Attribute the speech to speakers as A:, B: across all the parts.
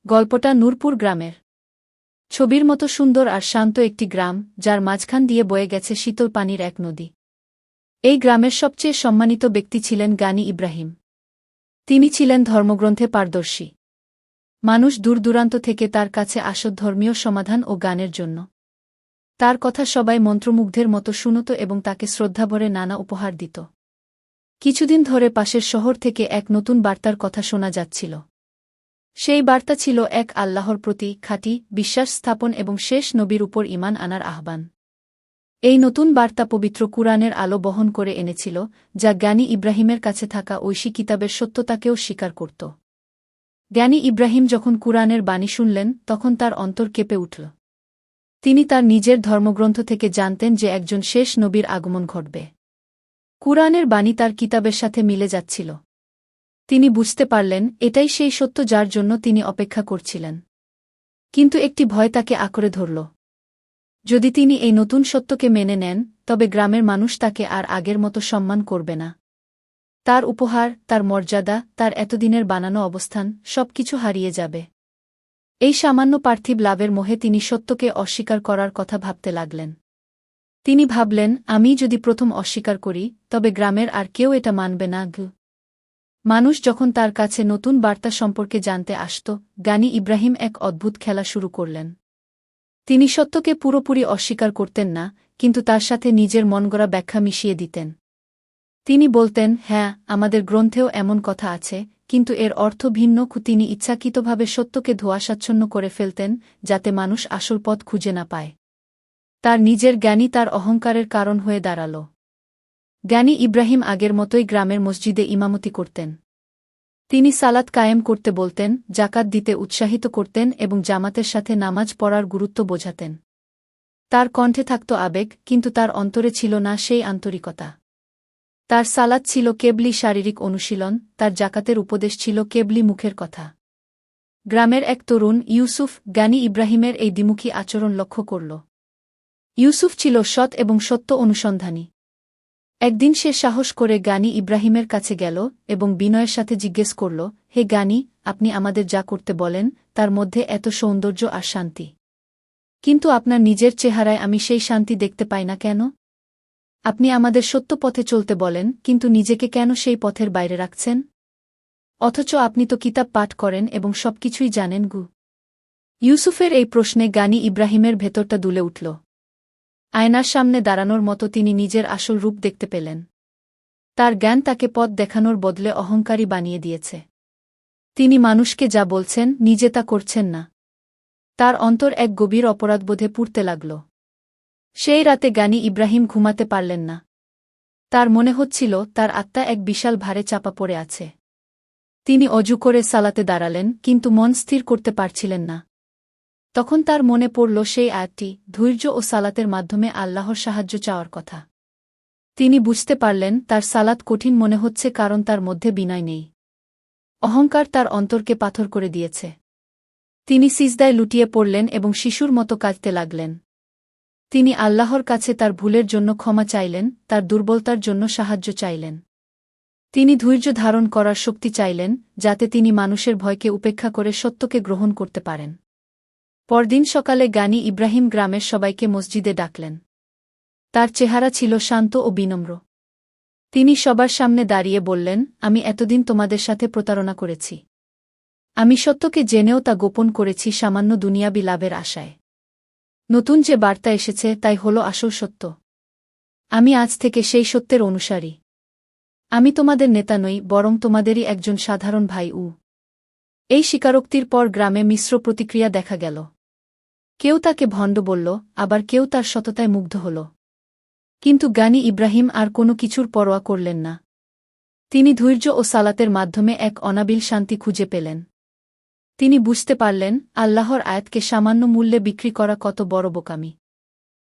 A: গল্পটা নূরপুর গ্রামের। ছবির মতো সুন্দর আর শান্ত একটি গ্রাম, যার মাঝখান দিয়ে বয়ে গেছে শীতল পানির এক নদী। এই গ্রামের সবচেয়ে সম্মানিত ব্যক্তি ছিলেন গানি ইব্রাহিম। তিনি ছিলেন ধর্মগ্রন্থে পারদর্শী। মানুষ দূর-দূরান্ত থেকে তার কাছে আসত ধর্মীয় সমাধান ও গানের জন্য। তার কথা সবাই মন্ত্রমুগ্ধের মতো শুনত এবং তাকে শ্রদ্ধাভরে নানা উপহার দিত। কিছুদিন ধরে পাশের শহর থেকে এক নতুন বার্তার কথা শোনা যাচ্ছিল। সেই বার্তা ছিল এক আল্লাহর প্রতি খাঁটি বিশ্বাস স্থাপন এবং শেষ নবীর উপর ঈমান আনার আহ্বান। এই নতুন বার্তা পবিত্র কুরআনের আলো বহন করে এনেছিল, যা জ্ঞানী ইব্রাহিমের কাছে থাকা ঐশী কিতাবের সত্যতাকেও স্বীকার করত। জ্ঞানী ইব্রাহিম যখন কুরআনের বাণী শুনলেন, তখন তার অন্তর কেঁপে উঠল। তিনি তার নিজের ধর্মগ্রন্থ থেকে জানতেন যে একজন শেষ নবীর আগমন ঘটবে। কুরআনের বাণী তার কিতাবের সাথে মিলে যাচ্ছিল। তিনি বুঝতে পারলেন, এটাই সেই সত্য যার জন্য তিনি অপেক্ষা করছিলেন। কিন্তু একটি ভয় তাকে আঁকড়ে ধরল। যদি তিনি এই নতুন সত্যকে মেনে নেন, তবে গ্রামের মানুষ তাকে আর আগের মতো সম্মান করবে না। তার উপহার, তার মর্যাদা, তার এতদিনের বানানো অবস্থান, সবকিছু হারিয়ে যাবে। এই সামান্য পার্থিব লাভের মোহে তিনি সত্যকে অস্বীকার করার কথা ভাবতে লাগলেন। তিনি ভাবলেন, আমি যদি প্রথম অস্বীকার করি, তবে গ্রামের আর কেউ এটা মানবে না। মানুষ যখন তার কাছে নতুন বার্তা সম্পর্কে জানতে আসত, গানি ইব্রাহিম এক অদ্ভুত খেলা শুরু করলেন। তিনি সত্যকে পুরোপুরি অস্বীকার করতেন না, কিন্তু তার সাথে নিজের মনগড়া ব্যাখ্যা মিশিয়ে দিতেন। তিনি বলতেন, হ্যাঁ, আমাদের গ্রন্থেও এমন কথা আছে, কিন্তু এর অর্থ ভিন্ন। তিনি ইচ্ছাকৃতভাবে সত্যকে ধোঁয়াশাচ্ছন্ন করে ফেলতেন, যাতে মানুষ আসল পথ খুঁজে না পায়। তার নিজের জ্ঞানই তার অহংকারের কারণ হয়ে দাঁড়াল। জ্ঞানী ইব্রাহিম আগের মতোই গ্রামের মসজিদে ইমামতি করতেন। তিনি সালাত কায়েম করতে বলতেন, জাকাত দিতে উৎসাহিত করতেন এবং জামাতের সাথে নামাজ পড়ার গুরুত্ব বোঝাতেন। তার কণ্ঠে থাকত আবেগ, কিন্তু তার অন্তরে ছিল না সেই আন্তরিকতা। তার সালাত ছিল কেবলি শারীরিক অনুশীলন, তার জাকাতের উপদেশ ছিল কেবলি মুখের কথা। গ্রামের এক তরুণ, ইউসুফ, গানি ইব্রাহিমের এই দ্বিমুখী আচরণ লক্ষ্য করল। ইউসুফ ছিল সৎ এবং সত্য অনুসন্ধানী। একদিন সে সাহস করে গানি ইব্রাহিমের কাছে গেল এবং বিনয়ের সাথে জিজ্ঞেস করল, হে গানি, আপনি আমাদের যা করতে বলেন, তার মধ্যে এত সৌন্দর্য আর শান্তি। কিন্তু আপনার নিজের চেহারায় আমি সেই শান্তি দেখতে পাই না কেন? আপনি আমাদের সত্য পথে চলতে বলেন, কিন্তু নিজেকে কেন সেই পথের বাইরে রাখছেন? অথচ আপনি তো কিতাব পাঠ করেন এবং সবকিছুই জানেন। ইউসুফের এই প্রশ্নে গানি ইব্রাহিমের ভেতরটা দুলে উঠল। আয়নার সামনে দাঁড়ানোর মতো তিনি নিজের আসল রূপ দেখতে পেলেন। তার জ্ঞান তাকে পথ দেখানোর বদলে অহংকারী বানিয়ে দিয়েছে। তিনি মানুষকে যা বলছেন, নিজে তা করছেন না। তার অন্তর এক গভীর অপরাধবোধে পুড়তে লাগল। সেই রাতে গানি ইব্রাহিম ঘুমাতে পারলেন না। তার মনে হচ্ছিল, তার আত্মা এক বিশাল ভারে চাপা পড়ে আছে। তিনি অজু করে সালাতে দাঁড়ালেন, কিন্তু মন স্থির করতে পারছিলেন না। তখন তার মনে পড়ল সেই আয়াতটি, ধৈর্য ও সালাতের মাধ্যমে আল্লাহর সাহায্য চাওয়ার কথা। তিনি বুঝতে পারলেন, তার সালাত কঠিন মনে হচ্ছে কারণ তার মধ্যে বিনয় নেই। অহংকার তার অন্তরকে পাথর করে দিয়েছে। তিনি সিজদায় লুটিয়ে পড়লেন এবং শিশুর মতো কাঁদতে লাগলেন। তিনি আল্লাহর কাছে তার ভুলের জন্য ক্ষমা চাইলেন, তার দুর্বলতার জন্য সাহায্য চাইলেন। তিনি ধৈর্য ধারণ করার শক্তি চাইলেন, যাতে তিনি মানুষের ভয়কে উপেক্ষা করে সত্যকে গ্রহণ করতে পারেন। পরদিন সকালে গানি ইব্রাহিম গ্রামের সবাইকে মসজিদে ডাকলেন। তার চেহারা ছিল শান্ত ও বিনম্র। তিনি সবার সামনে দাঁড়িয়ে বললেন, আমি এতদিন তোমাদের সাথে প্রতারণা করেছি। আমি সত্যকে জেনেও তা গোপন করেছি সামান্য দুনিয়াবি লাভের আশায়। নতুন যে বার্তা এসেছে, তাই হল আসল সত্য। আমি আজ থেকে সেই সত্যের অনুসারী। আমি তোমাদের নেতা নই, বরং তোমাদেরই একজন সাধারণ ভাই। এই স্বীকারোক্তির পর গ্রামে মিশ্র প্রতিক্রিয়া দেখা গেল। কেউ তাকে ভণ্ড বলল, আবার কেউ তার সততায় মুগ্ধ হল। কিন্তু গানি ইব্রাহিম আর কোনো কিছুর পরোয়া করলেন না। তিনি ধৈর্য ও সালাতের মাধ্যমে এক অনাবিল শান্তি খুঁজে পেলেন। তিনি বুঝতে পারলেন, আল্লাহর আয়াতকে সামান্য মূল্যে বিক্রি করা কত বড় বোকামি।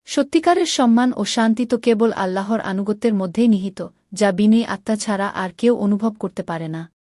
A: সত্যিকারের সম্মান ও শান্তি তো কেবল আল্লাহর আনুগত্যের মধ্যেই নিহিত, যা বিনয়ী আত্মা ছাড়া আর কেউ অনুভব করতে পারে না।